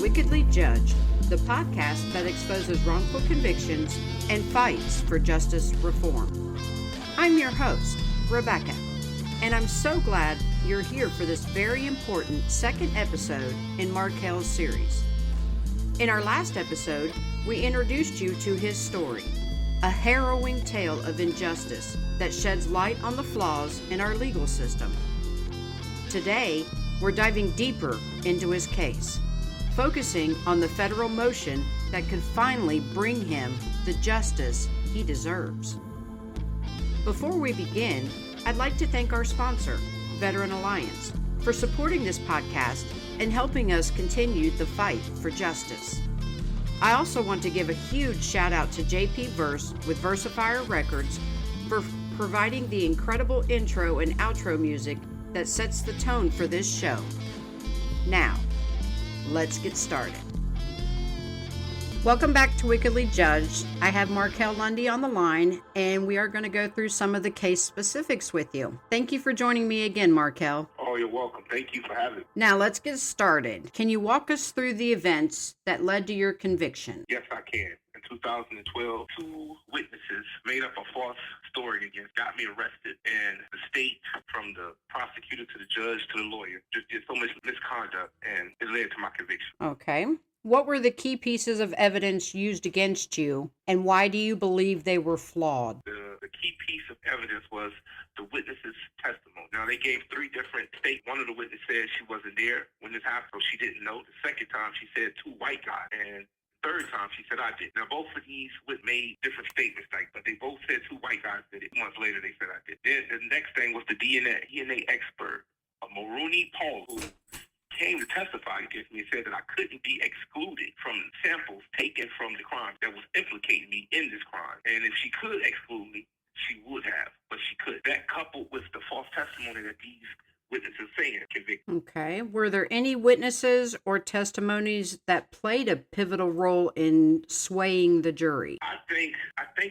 Wickedly Judged, the podcast that exposes wrongful convictions and fights for justice reform. I'm your host, Rebecca, and I'm so glad you're here for this very important second episode in Markale's series. In our last episode, we introduced you to his story, a harrowing tale of injustice that sheds light on the flaws in our legal system. Today, we're diving deeper into his case, focusing on the federal motion that could finally bring him the justice he deserves. Before we begin, I'd like to thank our sponsor, Veteran Alliance, for supporting this podcast and helping us continue the fight for justice. I also want to give a huge shout out to JP Verse with Versifier Records for providing the incredible intro and outro music that sets the tone for this show. Now, let's get started. Welcome back to Wickedly Judged. I have Markale Lundy on the line, and we are going to go through some of the case specifics with you. Thank you for joining me again, Markale. Oh, you're welcome. Thank you for having me. Now, let's get started. Can you walk us through the events that led to your conviction? Yes, I can. In 2012, two witnesses made up a false story got me arrested, and the state, from the prosecutor to the judge to the lawyer, just did so much misconduct, and it led to my conviction. Okay. What were the key pieces of evidence used against you, and why do you believe they were flawed? The key piece of evidence was the witness's testimony. Now, they gave three different statements. One of the witnesses said she wasn't there when this happened, so she didn't know. The second time, she said two white guys, and third time, she said I did. Now, both of these made different statements, but they both said two white guys did it. Months later, they said I did. Then the next thing was the DNA expert, Marooney Paul, who came to testify against me and said that I couldn't be excluded from samples taken from the crime that was implicating me in this crime. And if she could exclude me, she would have, but she could. That coupled with the false testimony that these witnesses saying convicted. Okay. Were there any witnesses or testimonies that played a pivotal role in swaying the jury? I think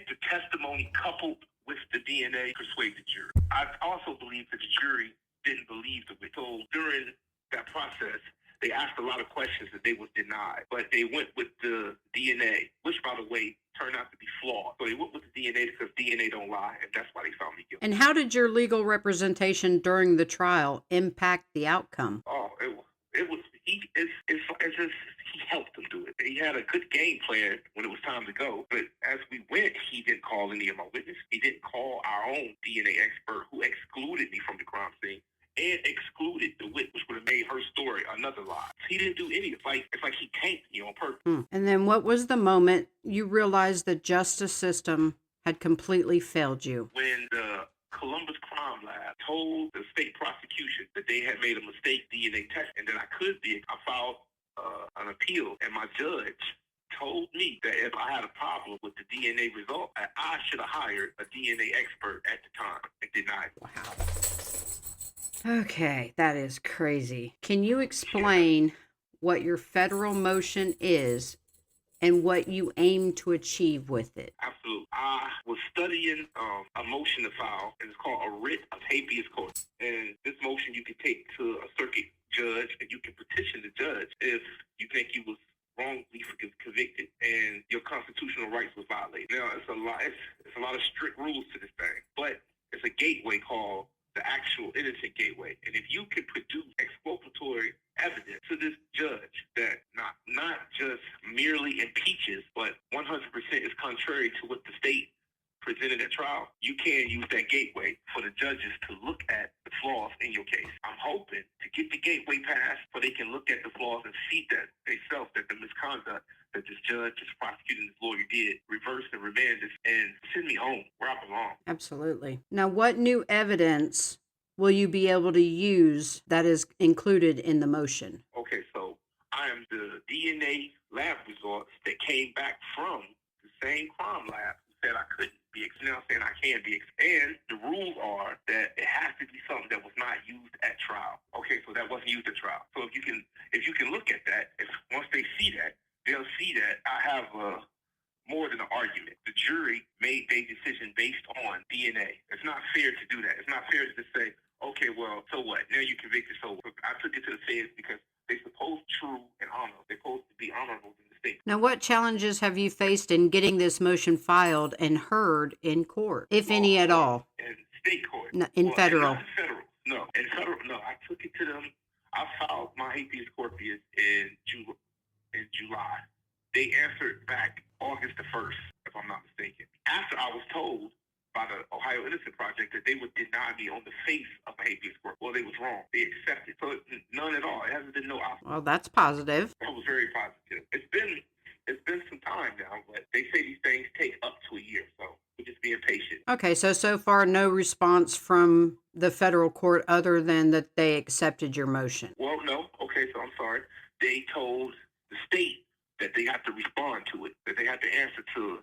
the testimony coupled with the DNA persuaded the jury. I also believe that the jury didn't believe the witness. So during that process, they asked a lot of questions that they was denied, but they went with the DNA, which, by the way, turned out to be flawed. So they went with the DNA because DNA don't lie, and that's why they found me guilty. And how did your legal representation during the trial impact the outcome? Oh, it was it's as if he helped them do it. He had a good game plan when it was time to go, but as we went, he didn't call any of my witnesses. He didn't call our own DNA expert who excluded me from the crime scene and excluded the witness, which would have made her story another lie. He didn't do any. It's like he tanked me on purpose. And then what was the moment you realized the justice system had completely failed you? When the Columbus Crime Lab told the state prosecution that they had made a mistake DNA test and that I could be, I filed an appeal, and my judge told me that if I had a problem with the DNA result, I should have hired a DNA expert at the time and denied it. Wow. Okay, that is crazy. Can you explain what your federal motion is and what you aim to achieve with it? Absolutely. I was studying a motion to file, and it's called a writ of habeas corpus. And this motion you can take to a circuit judge, and you can petition the judge if you think you was wrongfully convicted and your constitutional rights was violated. Now, it's a lot of strict rules to this thing, but it's a gateway called the actual innocent gateway. And if you can produce exculpatory evidence to this judge that not just merely impeaches, but 100% is contrary to what the state presented at trial, you can use that gateway for the judges to look at the flaws in your case. I'm hoping to get the gateway passed so they can look at the flaws and see that themselves, that the misconduct that this judge, this prosecutor, and this lawyer did, reverse and remand this and send me home where I belong. Absolutely. Now, what new evidence will you be able to use that is included in the motion? Okay, so I am the DNA lab results that came back from the same crime lab who said I couldn't be now saying I can be, and the rules are that it has to be something that was not used at trial. Okay, so that wasn't used at trial. So if you can look at that, once they see that, they'll see that I have more than an argument. The jury made their decision based on DNA. It's not fair to do that. It's not fair to just say, okay, well, so what? Now you're convicted, so I took it to the feds because they're supposed true and honest. They're supposed to be honorable in the state. Now, what challenges have you faced in getting this motion filed and heard in court, if any at all? In state court. In federal. Not federal. No, in federal. No, I took it to them. I filed my habeas corpus in July. They answered back August the 1st, if I'm not mistaken. After I was told by the Ohio Innocence Project that they would deny me on the face of my habeas corpus. Well, they was wrong. They accepted. So none at all. It hasn't been no option. Well, that's positive. That was very positive. It's been some time now, but they say these things take up to a year, so we're just being patient. Okay, so far no response from the federal court other than that they accepted your motion. Well, no. Okay, so I'm sorry. They told the state that they have to respond to it, that they have to answer to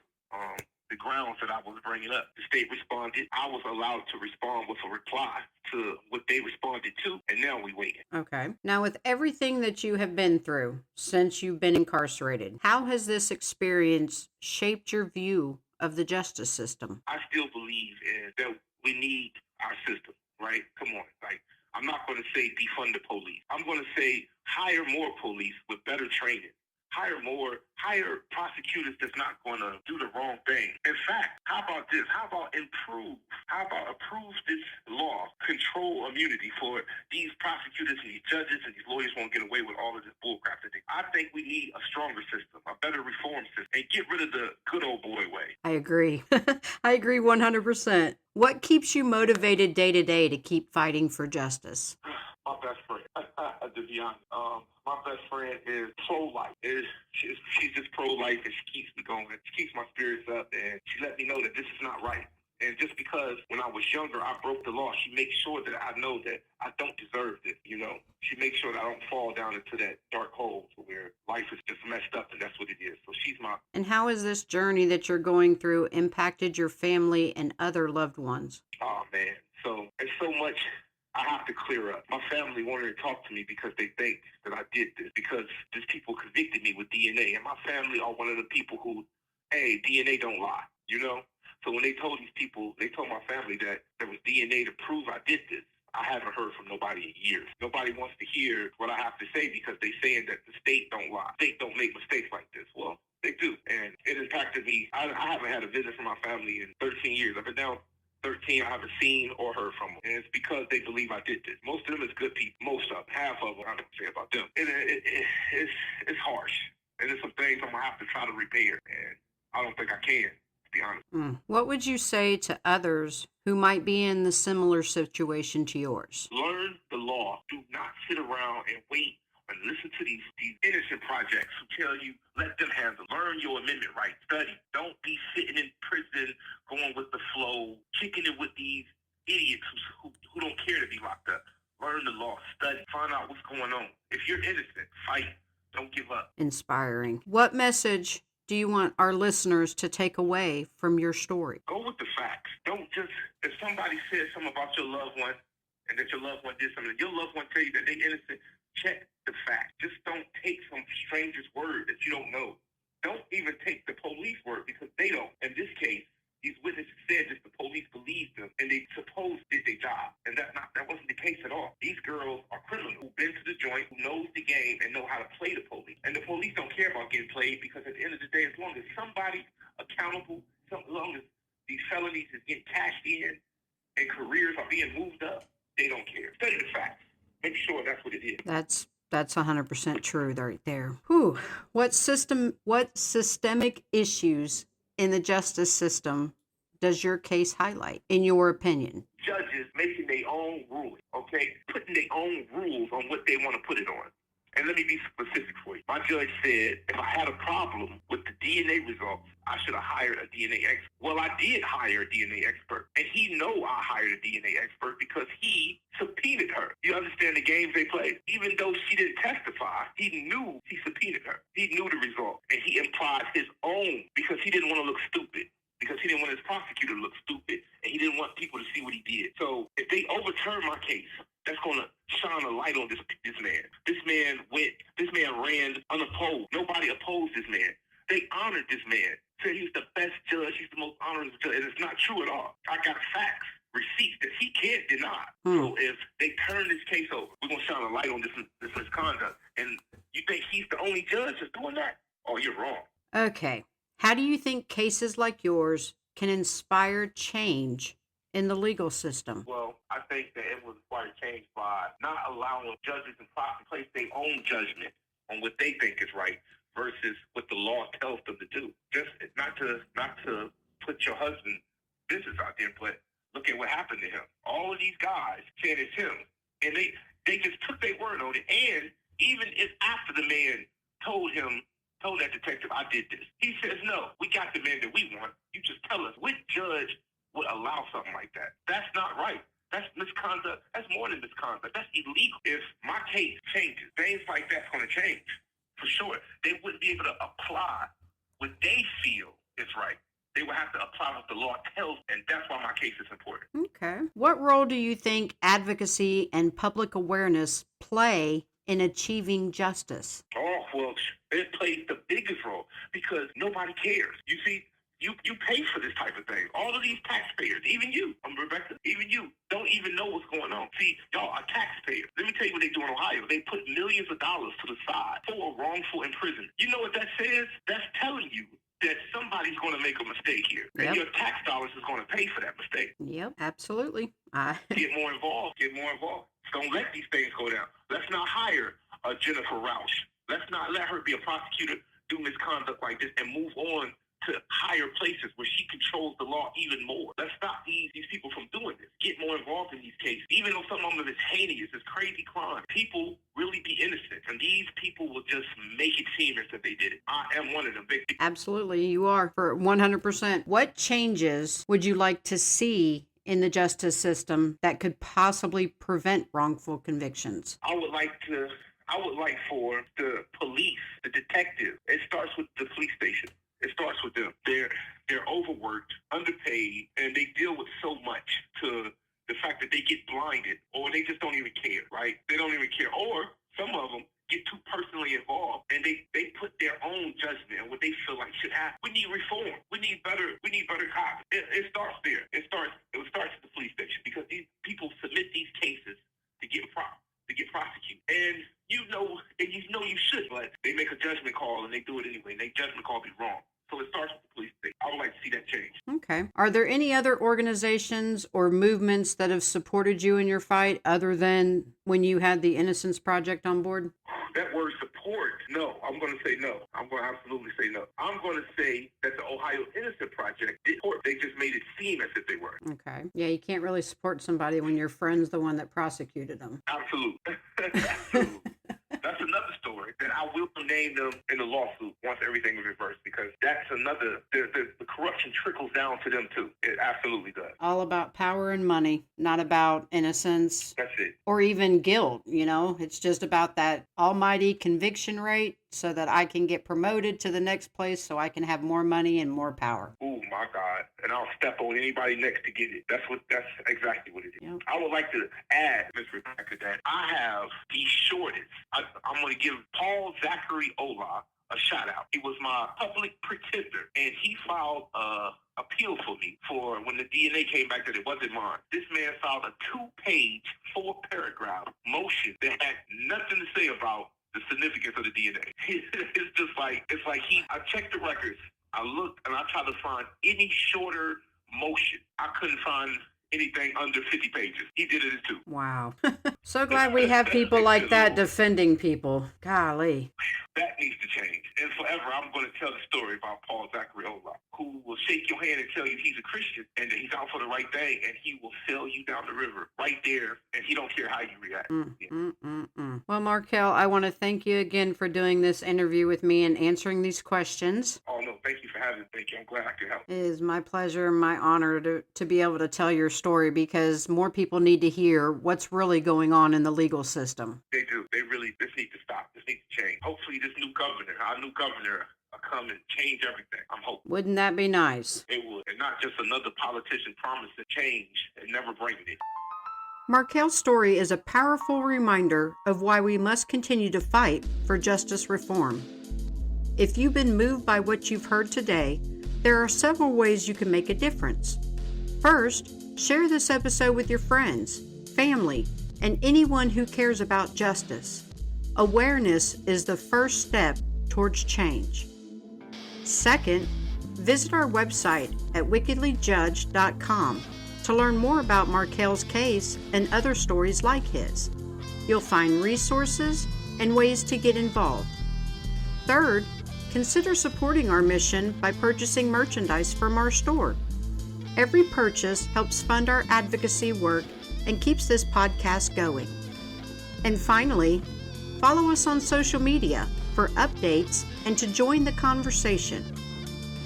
the grounds that I was bringing up. The state responded. I was allowed to respond with a reply to what they responded to, and now we waiting. Okay. Now, with everything that you have been through since you've been incarcerated, how has this experience shaped your view of the justice system? I still believe that we need our system, right? Come on. Like, I'm not going to say defund the police. I'm going to say hire more police with better training. Hire prosecutors that's not going to do the wrong thing. In fact, how about this? How about approve this law, control immunity for these prosecutors and these judges and these lawyers won't get away with all of this bullcrap that I think we need a stronger system, a better reform system, and get rid of the good old boy way. I agree. I agree 100%. What keeps you motivated day to day to keep fighting for justice? My best friend, to be honest. My best friend is pro-life. She's just pro-life, and she keeps me going. She keeps my spirits up, and she let me know that this is not right. And just because when I was younger, I broke the law, she makes sure that I know that I don't deserve this, you know. She makes sure that I don't fall down into that dark hole where life is just messed up, and that's what it is. So she's my... And how has this journey that you're going through impacted your family and other loved ones? Oh, man. So it's so much... I have to clear up. My family wanted to talk to me because they think that I did this, because these people convicted me with DNA. And my family are one of the people who, hey, DNA don't lie, you know? So when they told these people, they told my family that there was DNA to prove I did this, I haven't heard from nobody in years. Nobody wants to hear what I have to say because they're saying that the state don't lie. The state don't make mistakes like this. Well, they do. And it impacted me. I haven't had a visit from my family in 13 years. I've been down 13, I haven't seen or heard from them. And it's because they believe I did this. Most of them is good people. Most of them. Half of them, I don't say about them. It's harsh. And there's some things I'm going to have to try to repair. And I don't think I can, to be honest. What would you say to others who might be in the similar situation to yours? Learn the law. Do not sit around and wait and listen to these innocent projects who tell you, let them handle. Learn your amendment rights. Study. Don't be sitting in prison, going with the flow, kicking it with these idiots who don't care to be locked up. Learn the law. Study. Find out what's going on. If you're innocent, fight. Don't give up. Inspiring. What message do you want our listeners to take away from your story? Go with the facts. Don't just, if somebody says something about your loved one and that your loved one did something, your loved one tell you that they're innocent, check the fact. Just don't take some stranger's word that you don't know. Don't even take the police word because they don't. In this case, these witnesses said that the police believed them and they supposed did their job. And that wasn't the case at all. These girls are criminals who've been to the joint, who knows the game and know how to play the police. And the police don't care about getting played because at the end of the day, as long as somebody's accountable, as long as these felonies is getting cashed in and careers are being moved up, they don't care. Study the facts. Make sure that's what it is. That's 100% true right there. Whew. What systemic issues in the justice system does your case highlight, in your opinion? Judges making their own ruling, okay? Putting their own rules on what they want to put it on. And let me be specific for you. My judge said if I had a problem with the DNA results, I should have hired a DNA expert. Well, I did hire a DNA expert. And he know I hired a DNA expert because he subpoenaed her. You understand the games they play? Even though she didn't testify, he knew he subpoenaed her. He knew the result. And he implied his own because he didn't want to look stupid. Because he didn't want his prosecutor to look stupid. And he didn't want people to see what he did. So if they overturn my case, that's going to shine a light on this man. This man ran unopposed. Nobody opposed this man. They honored this man. Said he was the best judge. He's the most honorable judge. And it's not true at all. I got facts, receipts that he can't deny. So if they turn this case over, we're going to shine a light on this misconduct. And You think he's the only judge that's doing that? Oh, you're wrong. Okay. How do you think cases like yours can inspire change in the legal system? Well, I think that it will require change by not allowing judges and prosecutors to place their own judgment on what they think is right versus what the law tells them to do. Just not to put your husband's business out there, but look at what happened to him. All of these guys said it's him, and they just took their word on it. And even if after the man told that detective, I did this, he says, no, we got the man that we want. You just tell us. What judge would allow something like that? That's not right. That's misconduct. That's more than misconduct. That's illegal. If my case changes, things like that's going to change. For sure. They wouldn't be able to apply what they feel is right. They would have to apply what the law tells, and that's why my case is important. Okay. What role do you think advocacy and public awareness play in achieving justice? Oh, well, it plays the biggest role because nobody cares. You see, you pay for this type of thing. All of these taxpayers, even you, Rebecca, even you, don't even know what's going on. See, y'all are taxpayers. Let me tell you what they do in Ohio. They put millions of dollars to the side for wrongful imprisonment. You know what that says? That's telling you that somebody's going to make a mistake here. Yep. And your tax dollars is going to pay for that mistake. Yep, absolutely. Get more involved. Don't let these things go down. Let's not hire Jennifer Rausch. Let's not let her be a prosecutor, do misconduct like this, and move on to higher places where she controls the law even more. Let's stop these people from doing this. Get more involved in these cases. Even though some of them is heinous, it's crazy crime, people really be innocent. And these people will just make it seem as if they did it. I am one of them. Absolutely, you are, for 100%. What changes would you like to see in the justice system that could possibly prevent wrongful convictions? I would like for the police, the detectives. It starts with the police station. It starts with them. They're overworked, underpaid, and they deal with so much to the fact that they get blinded, or they just don't even care, right? They don't even care. Or some of them get too personally involved, and they put their own judgment and what they feel like should happen. We need reform. We need better cops. It starts there. It starts at the police station because these people submit these cases to get prosecuted. And you know you should, but they make a judgment call and they do it anyway. And their judgment call be wrong. So it starts with the police station. I would like to see that change. Okay. Are there any other organizations or movements that have supported you in your fight other than when you had the Innocence Project on board? That word support, no. I'm going to say no. I'm going to absolutely say no. I'm going to say that the Ohio Innocence Project did support. They just made it seem as if they were. Okay. Yeah, you can't really support somebody when your friend's the one that prosecuted them. Absolutely. Absolutely. That's another story that I will name them in the lawsuit once everything is reversed, because that's another, the corruption trickles down to them too. It absolutely does. All about power and money, not about innocence. That's it. Or even guilt, it's just about that almighty conviction rate so that I can get promoted to the next place so I can have more money and more power. Oh my God. And I'll step on anybody next to get it. That's exactly what it is. Yep. I would like to add, Ms. Rebecca, that I have the shortest. I'm going to give Paul Zachary Ola a shout out. He was my public pretender, and he filed appeal for me for when the DNA came back that it wasn't mine. This man filed a 2-page, 4-paragraph motion that had nothing to say about the significance of the DNA. I checked the records, I looked, and I tried to find any shorter motion. I couldn't find anything under 50 pages. He did it too. Wow. So glad we have people like that defending people. Golly. That needs to change. And forever, I'm going to tell the story about Paul Zachary Ola, who will shake your hand and tell you he's a Christian and that he's out for the right thing, and he will sail you down the river right there, and he don't care how you react. Well, Markale, I want to thank you again for doing this interview with me and answering these questions. Oh, no, thank you for having me. Thank you. I'm glad I could help. It is my pleasure and my honor to be able to tell your story, because more people need to hear what's really going on in the legal system. They do. This needs to stop. This needs to change. Hopefully this our new governor will come and change everything. I'm hoping. Wouldn't that be nice? It would. And not just another politician promising change and never bringing it. Markale's story is a powerful reminder of why we must continue to fight for justice reform. If you've been moved by what you've heard today, there are several ways you can make a difference. First, share this episode with your friends, family, and anyone who cares about justice. Awareness is the first step towards change. Second, visit our website at wickedlyjudged.com to learn more about Markale's case and other stories like his. You'll find resources and ways to get involved. Third, consider supporting our mission by purchasing merchandise from our store. Every purchase helps fund our advocacy work and keeps this podcast going. And finally, follow us on social media for updates and to join the conversation.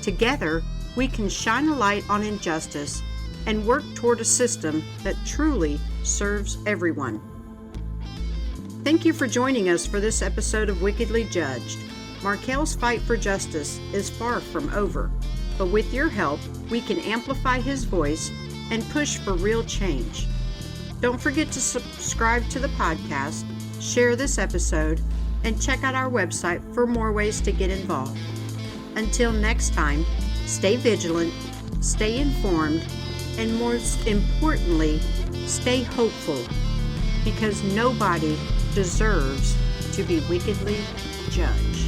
Together, we can shine a light on injustice and work toward a system that truly serves everyone. Thank you for joining us for this episode of Wickedly Judged. Markale's fight for justice is far from over, but with your help, we can amplify his voice and push for real change. Don't forget to subscribe to the podcast, share this episode, and check out our website for more ways to get involved. Until next time, stay vigilant, stay informed, and most importantly, stay hopeful, because nobody deserves to be wickedly judged.